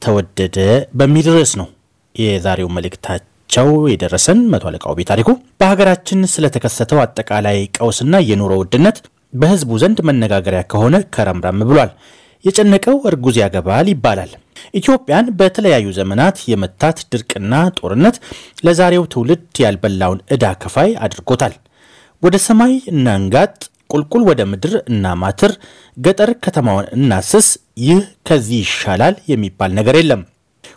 ተወደደ በሚል ርዕስ ነው የዛሬው መልእክታቸው የደረሰን መቶ አለቃው ቤታሪኩ በሀገራችን ስለተከሰተው አጠቃላይ ቀውስና የኑሮ ውድነት በህዝቡ ዘንድ መነጋገሪያ ከሆነ ከረምራም ብሏል። የጨነቀው እርጉዝ ያገባል ይባላል። ኢትዮጵያን በተለያዩ ዘመናት የመታት ድርቅና ጦርነት ለዛሬው ትውልድ ያልበላውን ዕዳ ከፋይ አድርጎታል። ወደ ሰማይ እናንጋጥ፣ ቁልቁል ወደ ምድር እናማትር፣ ገጠር ከተማውን እናስስ፣ ይህ ከዚህ ይሻላል የሚባል ነገር የለም።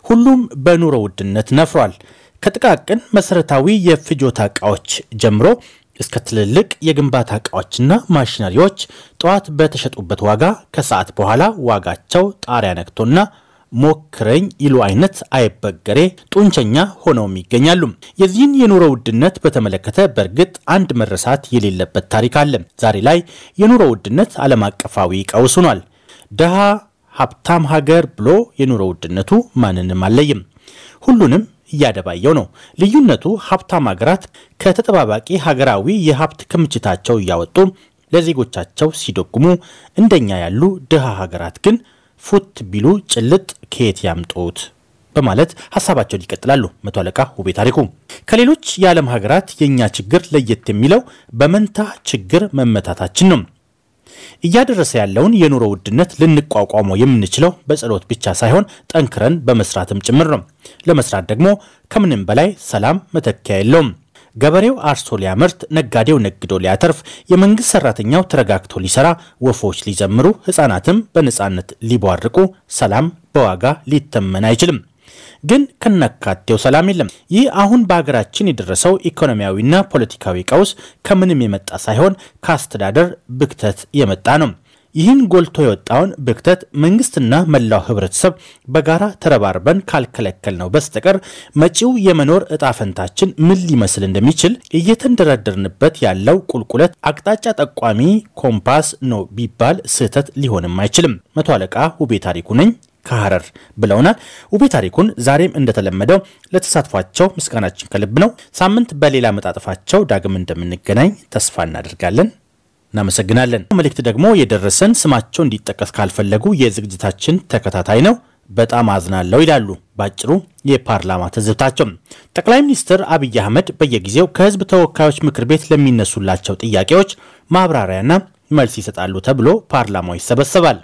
ሁሉም በኑሮ ውድነት ነፍሯል። ከጥቃቅን መሰረታዊ የፍጆታ ዕቃዎች ጀምሮ እስከ ትልልቅ የግንባታ ዕቃዎችና ማሽነሪዎች ጧት በተሸጡበት ዋጋ ከሰዓት በኋላ ዋጋቸው ጣሪያ ነክቶና ሞክረኝ ይሉ አይነት አይበገሬ ጡንቸኛ ሆነው ይገኛሉ። የዚህን የኑሮ ውድነት በተመለከተ በርግጥ አንድ መረሳት የሌለበት ታሪክ አለ። ዛሬ ላይ የኑሮ ውድነት ዓለም አቀፋዊ ቀውስ ሆኗል። ደሃ ሀብታም ሀገር ብሎ የኑሮ ውድነቱ ማንንም አለይም፣ ሁሉንም እያደባየው ነው። ልዩነቱ ሀብታም ሀገራት ከተጠባባቂ ሀገራዊ የሀብት ክምችታቸው እያወጡ ለዜጎቻቸው ሲደጉሙ፣ እንደኛ ያሉ ደሃ ሀገራት ግን ፉት ቢሉ ጭልጥ ከየት ያምጡት በማለት ሐሳባቸውን ይቀጥላሉ። መቶ አለቃ ውቤ ታሪኩ ከሌሎች የዓለም ሀገራት የኛ ችግር ለየት የሚለው በመንታ ችግር መመታታችን ነው። እያደረሰ ያለውን የኑሮ ውድነት ልንቋቋመው የምንችለው በጸሎት ብቻ ሳይሆን ጠንክረን በመስራትም ጭምር ነው። ለመስራት ደግሞ ከምንም በላይ ሰላም መተኪያ የለውም። ገበሬው አርሶ ሊያመርት፣ ነጋዴው ነግዶ ሊያተርፍ፣ የመንግስት ሰራተኛው ተረጋግቶ ሊሰራ፣ ወፎች ሊዘምሩ፣ ህፃናትም በነጻነት ሊቧርቁ ሰላም በዋጋ ሊተመን አይችልም። ግን ከነካቴው ሰላም የለም። ይህ አሁን በአገራችን የደረሰው ኢኮኖሚያዊና ፖለቲካዊ ቀውስ ከምንም የመጣ ሳይሆን ከአስተዳደር ብክተት የመጣ ነው። ይህን ጎልቶ የወጣውን ብክተት መንግስትና መላው ህብረተሰብ በጋራ ተረባርበን ካልከለከል ነው በስተቀር መጪው የመኖር እጣ ፈንታችን ምን ሊመስል እንደሚችል እየተንደረደርንበት ያለው ቁልቁለት አቅጣጫ ጠቋሚ ኮምፓስ ነው ቢባል ስህተት ሊሆንም አይችልም። መቶ አለቃ ውቤ ታሪኩ ነኝ ከሐረር ብለውናል። ውቤ ታሪኩን ዛሬም እንደተለመደው ለተሳትፏቸው ምስጋናችን ከልብ ነው። ሳምንት በሌላ መጣጥፋቸው ዳግም እንደምንገናኝ ተስፋ እናደርጋለን። እናመሰግናለን። መልእክት ደግሞ የደረሰን ስማቸው እንዲጠቀስ ካልፈለጉ የዝግጅታችን ተከታታይ ነው። በጣም አዝናለሁ ይላሉ። ባጭሩ የፓርላማ ተዝብታቸው ጠቅላይ ሚኒስትር አብይ አህመድ በየጊዜው ከህዝብ ተወካዮች ምክር ቤት ለሚነሱላቸው ጥያቄዎች ማብራሪያና መልስ ይሰጣሉ ተብሎ ፓርላማው ይሰበሰባል።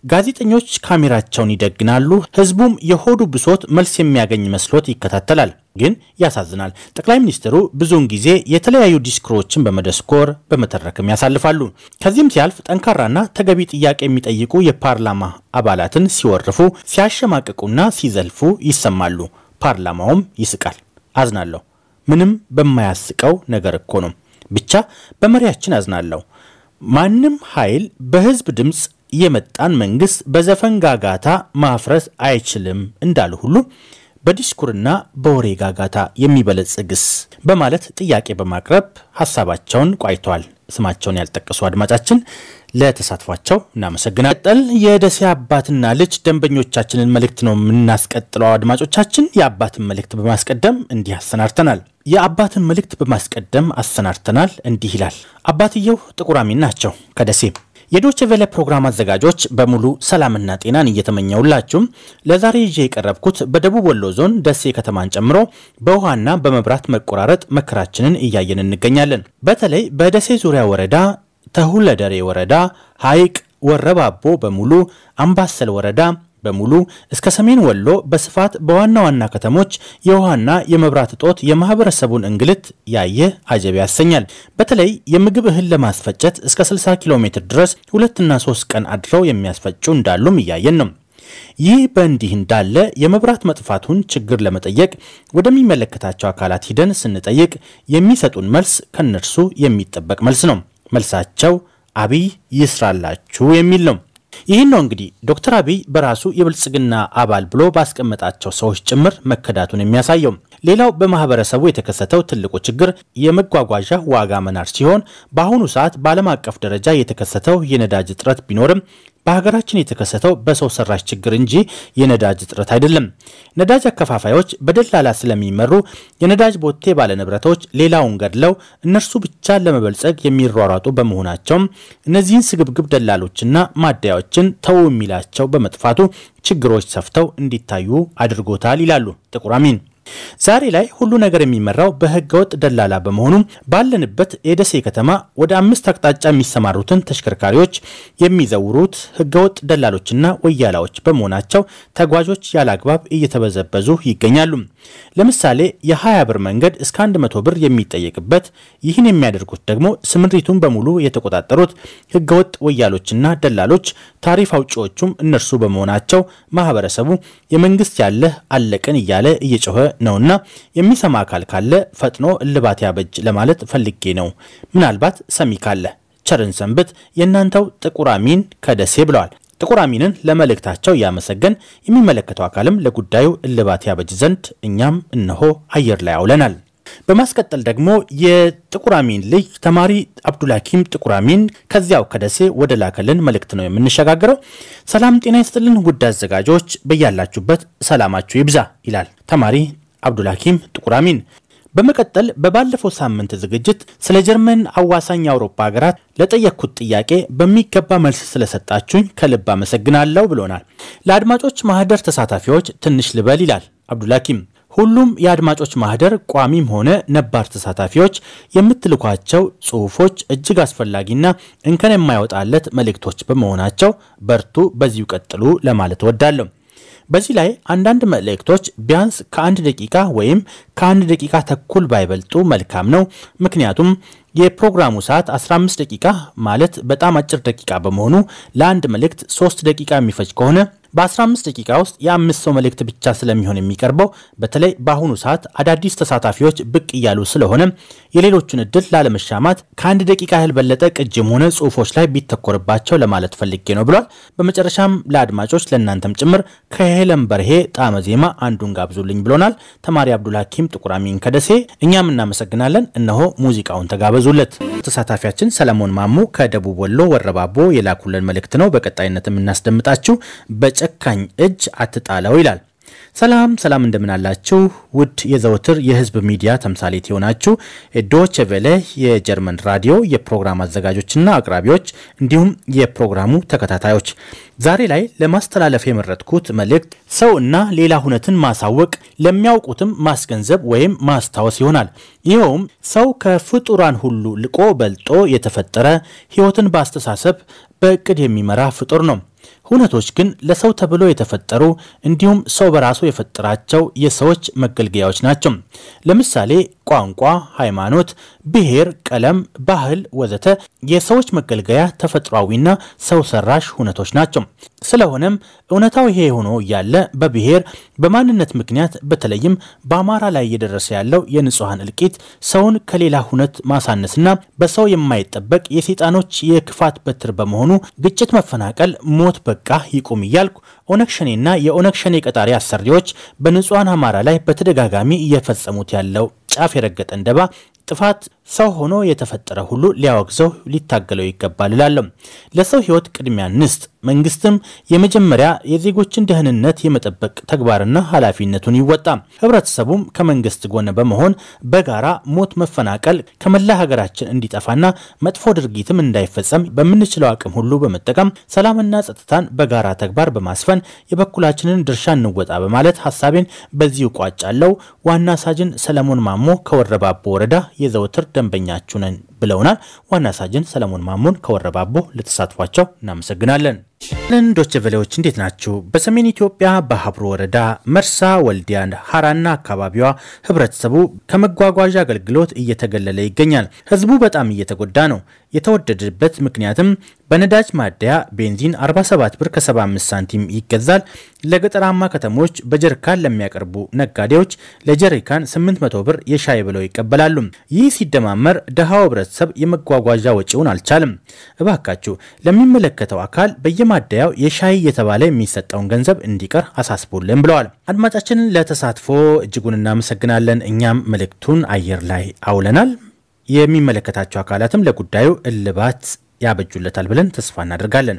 ጋዜጠኞች ካሜራቸውን ይደግናሉ። ህዝቡም የሆዱ ብሶት መልስ የሚያገኝ መስሎት ይከታተላል። ግን ያሳዝናል። ጠቅላይ ሚኒስትሩ ብዙውን ጊዜ የተለያዩ ዲስኩሮችን በመደስኮር በመተረክም ያሳልፋሉ። ከዚህም ሲያልፍ ጠንካራና ተገቢ ጥያቄ የሚጠይቁ የፓርላማ አባላትን ሲወርፉ፣ ሲያሸማቅቁና ሲዘልፉ ይሰማሉ። ፓርላማውም ይስቃል። አዝናለሁ። ምንም በማያስቀው ነገር እኮ ነው። ብቻ በመሪያችን አዝናለሁ። ማንም ኃይል በህዝብ ድምጽ የመጣን መንግስት በዘፈን ጋጋታ ማፍረስ አይችልም እንዳሉ ሁሉ በዲስኩርና በወሬ ጋጋታ የሚበለጽግስ በማለት ጥያቄ በማቅረብ ሐሳባቸውን ቋይተዋል። ስማቸውን ያልጠቀሱ አድማጫችን ለተሳትፏቸው እናመሰግናለን። የደሴ አባትና ልጅ ደንበኞቻችንን መልእክት ነው የምናስቀጥለው። አድማጮቻችን የአባትን መልእክት በማስቀደም እንዲህ አሰናርተናል። የአባትን መልእክት በማስቀደም አሰናርተናል። እንዲህ ይላል። አባትየው ጥቁር አሚን ናቸው ከደሴ። የዶቼ ቬለ ፕሮግራም አዘጋጆች በሙሉ ሰላምና ጤናን እየተመኘውላችሁ ለዛሬ ይዤ የቀረብኩት በደቡብ ወሎ ዞን ደሴ ከተማን ጨምሮ በውሃና በመብራት መቆራረጥ መከራችንን እያየን እንገኛለን። በተለይ በደሴ ዙሪያ ወረዳ፣ ተሁለደሬ ወረዳ፣ ሐይቅ፣ ወረባቦ በሙሉ አምባሰል ወረዳ በሙሉ እስከ ሰሜን ወሎ በስፋት በዋና ዋና ከተሞች የውሃና የመብራት እጦት የማህበረሰቡን እንግልት ያየ አጀብ ያሰኛል። በተለይ የምግብ እህል ለማስፈጨት እስከ 60 ኪሎ ሜትር ድረስ 2 እና 3 ቀን አድረው የሚያስፈጩ እንዳሉም እያየን ነው። ይህ በእንዲህ እንዳለ የመብራት መጥፋቱን ችግር ለመጠየቅ ወደሚመለከታቸው አካላት ሂደን ስንጠይቅ የሚሰጡን መልስ ከነርሱ የሚጠበቅ መልስ ነው። መልሳቸው አብይ ይስራላችሁ የሚል ነው። ይህን ነው እንግዲህ ዶክተር አብይ በራሱ የብልጽግና አባል ብሎ ባስቀመጣቸው ሰዎች ጭምር መከዳቱን የሚያሳየው። ሌላው በማህበረሰቡ የተከሰተው ትልቁ ችግር የመጓጓዣ ዋጋ መናር ሲሆን በአሁኑ ሰዓት በዓለም አቀፍ ደረጃ የተከሰተው የነዳጅ እጥረት ቢኖርም በሀገራችን የተከሰተው በሰው ሰራሽ ችግር እንጂ የነዳጅ እጥረት አይደለም። ነዳጅ አከፋፋዮች በደላላ ስለሚመሩ የነዳጅ ቦቴ ባለንብረቶች ሌላውን ገድለው እነርሱ ብቻ ለመበልጸግ የሚሯሯጡ በመሆናቸው እነዚህን ስግብግብ ደላሎችና ማደያዎችን ተው የሚላቸው በመጥፋቱ ችግሮች ሰፍተው እንዲታዩ አድርጎታል ይላሉ ጥቁር አሚን። ዛሬ ላይ ሁሉ ነገር የሚመራው በህገወጥ ደላላ በመሆኑ ባለንበት የደሴ ከተማ ወደ 5 አቅጣጫ የሚሰማሩትን ተሽከርካሪዎች የሚዘውሩት ህገወጥ ደላሎችና ወያላዎች በመሆናቸው ተጓዦች ያላግባብ እየተበዘበዙ ይገኛሉ። ለምሳሌ የ20 ብር መንገድ እስከ 100 ብር የሚጠየቅበት ይህን የሚያደርጉት ደግሞ ስምሪቱን በሙሉ የተቆጣጠሩት ህገወጥ ወያሎችና ደላሎች ታሪፍ አውጪዎቹም እነርሱ በመሆናቸው ማህበረሰቡ የመንግስት ያለ አለቀን እያለ እየጮኸ ነውና የሚሰማ አካል ካለ ፈጥኖ እልባት ያበጅ ለማለት ፈልጌ ነው። ምናልባት ሰሚ ካለ ቸርን ሰንብት። የእናንተው ጥቁር አሚን ከደሴ ብለዋል። ጥቁር አሚንን ለመልእክታቸው ያመሰገን የሚመለከተው አካልም ለጉዳዩ እልባት ያበጅ ዘንድ እኛም እነሆ አየር ላይ አውለናል። በማስቀጠል ደግሞ የጥቁር አሚን ልጅ ተማሪ አብዱልሐኪም ጥቁር አሚን ከዚያው ከደሴ ወደ ላከልን መልእክት ነው የምንሸጋገረው። ሰላም ጤና ይስጥልን ውድ አዘጋጆች፣ በያላችሁበት ሰላማችሁ ይብዛ ይላል ተማሪ አብዱልሐኪም ጥቁር አሚን። በመቀጠል በባለፈው ሳምንት ዝግጅት ስለ ጀርመን አዋሳኝ አውሮፓ ሀገራት ለጠየቅኩት ጥያቄ በሚገባ መልስ ስለሰጣችሁኝ ከልብ አመሰግናለሁ ብሎናል። ለአድማጮች ማህደር ተሳታፊዎች ትንሽ ልበል ይላል አብዱልሐኪም። ሁሉም የአድማጮች ማህደር ቋሚም ሆነ ነባር ተሳታፊዎች የምትልኳቸው ጽሁፎች እጅግ አስፈላጊና እንከን የማይወጣለት መልእክቶች በመሆናቸው በርቱ፣ በዚሁ ቀጥሉ ለማለት ወዳለሁ። በዚህ ላይ አንዳንድ መልእክቶች ቢያንስ ከ1 ደቂቃ ወይም ከ1 ደቂቃ ተኩል ባይበልጡ መልካም ነው። ምክንያቱም የፕሮግራሙ ሰዓት 15 ደቂቃ ማለት በጣም አጭር ደቂቃ በመሆኑ ለአንድ መልእክት 3 ደቂቃ የሚፈጅ ከሆነ በ15 ደቂቃ ውስጥ የ5 ሰው መልእክት ብቻ ስለሚሆን የሚቀርበው በተለይ በአሁኑ ሰዓት አዳዲስ ተሳታፊዎች ብቅ እያሉ ስለሆነ የሌሎቹን እድል ላለመሻማት ከ1 ደቂቃ ያህል በለጠ ቅጅም ሆነ ጽሁፎች ላይ ቢተኮርባቸው ለማለት ፈልጌ ነው ብሏል። በመጨረሻም ለአድማጮች ለእናንተም ጭምር ከሄለን በርሄ ጣዕመ ዜማ አንዱን ጋብዙልኝ ብሎናል ተማሪ አብዱልሐኪም ጥቁር አሚን ከደሴ። እኛም እናመሰግናለን። እነሆ ሙዚቃውን ተጋበዙለት። ተሳታፊያችን ሰለሞን ማሙ ከደቡብ ወሎ ወረባቦ የላኩልን መልእክት ነው በቀጣይነት የምናስደምጣችሁ። በጨካኝ እጅ አትጣለው ይላል። ሰላም እንደምን አላችሁ ውድ የዘወትር የህዝብ ሚዲያ ተምሳሌት የሆናችሁ ዶቼ ቬለ የጀርመን ራዲዮ የፕሮግራም አዘጋጆችና አቅራቢዎች እንዲሁም የፕሮግራሙ ተከታታዮች፣ ዛሬ ላይ ለማስተላለፍ የመረጥኩት መልእክት ሰውና ሌላ ሁነትን ማሳወቅ ለሚያውቁትም ማስገንዘብ ወይም ማስታወስ ይሆናል። ይኸውም ሰው ከፍጡራን ሁሉ ልቆ በልጦ የተፈጠረ ህይወትን በአስተሳሰብ በእቅድ የሚመራ ፍጡር ነው። ሁነቶች ግን ለሰው ተብሎ የተፈጠሩ እንዲሁም ሰው በራሱ የፈጠራቸው የሰዎች መገልገያዎች ናቸው። ለምሳሌ ቋንቋ፣ ሃይማኖት፣ ብሔር፣ ቀለም፣ ባህል ወዘተ የሰዎች መገልገያ ተፈጥሯዊና ሰው ሰራሽ ሁነቶች ናቸው። ስለሆነም እውነታው ይሄ ሆኖ ያለ በብሔር በማንነት ምክንያት በተለይም በአማራ ላይ እየደረሰ ያለው የንጹሃን እልቂት ሰውን ከሌላ ሁነት ማሳነስና በሰው የማይጠበቅ የሰይጣኖች የክፋት በትር በመሆኑ ግጭት፣ መፈናቀል፣ ሞት በቃ ይቁም እያልኩ ኦነግ ሸኔና የኦነግ ሸኔ ቀጣሪ አሰሪዎች በንጹሃን አማራ ላይ በተደጋጋሚ እየፈጸሙት ያለው ጫፍ የረገጠ እንደባ ጥፋት ሰው ሆኖ የተፈጠረ ሁሉ ሊያወግዘው ሊታገለው ይገባል እላለሁ። ለሰው ህይወት ቅድሚያ ንስጥ። መንግስትም የመጀመሪያ የዜጎችን ደህንነት የመጠበቅ ተግባርና ኃላፊነቱን ይወጣ። ህብረተሰቡም ከመንግስት ጎን በመሆን በጋራ ሞት፣ መፈናቀል ከመላ ሀገራችን እንዲጠፋና መጥፎ ድርጊትም እንዳይፈጸም በምንችለው አቅም ሁሉ በመጠቀም ሰላምና ጸጥታን በጋራ ተግባር በማስፈን የበኩላችንን ድርሻ እንወጣ በማለት ሐሳቤን በዚሁ ቋጫለው። ዋና ሳጅን ሰለሞን ማሞ ከወረባቦ ወረዳ የዘወትር ደንበኛችሁ ነን ብለውናል። ዋና ሳጅን ሰለሞን ማሞን ከወረባቦ ለተሳትፏቸው እናመሰግናለን። ዶቼ ቬለዎች እንዴት ናችሁ? በሰሜን ኢትዮጵያ በሀብሮ ወረዳ መርሳ፣ ወልዲያ፣ ሐራና አካባቢዋ ህብረተሰቡ ከመጓጓዣ አገልግሎት እየተገለለ ይገኛል። ህዝቡ በጣም እየተጎዳ ነው። የተወደደበት ምክንያትም በነዳጅ ማደያ ቤንዚን 47 ብር ከ75 ሳንቲም ይገዛል። ለገጠራማ ከተሞች በጀሪካን ለሚያቀርቡ ነጋዴዎች ለጀሪካን 800 ብር የሻይ ብለው ይቀበላሉ። ይህ ሲደማመር ደሃው ህብረተሰብ የመጓጓዣ ወጪውን አልቻለም። እባካችሁ ለሚመለከተው አካል በየማደያው የሻይ የተባለ የሚሰጠውን ገንዘብ እንዲቀር አሳስቡልን ብለዋል። አድማጫችንን ለተሳትፎ እጅጉን እናመሰግናለን። እኛም መልእክቱን አየር ላይ አውለናል። የሚመለከታቸው አካላትም ለጉዳዩ እልባት ያበጁለታል ብለን ተስፋ እናደርጋለን።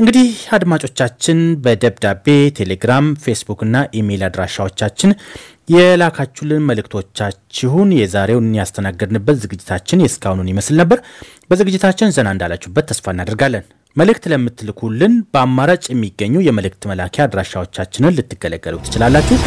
እንግዲህ አድማጮቻችን በደብዳቤ ቴሌግራም ፌስቡክ እና ኢሜል አድራሻዎቻችን የላካችሁልን መልእክቶቻችሁን የዛሬውን ያስተናገድንበት ዝግጅታችን የስካውኑን ይመስል ነበር። በዝግጅታችን ዘና እንዳላችሁበት ተስፋ እናደርጋለን። መልእክት ለምትልኩልን በአማራጭ የሚገኙ የመልእክት መላኪያ አድራሻዎቻችንን ልትገለገሉ ትችላላችሁ።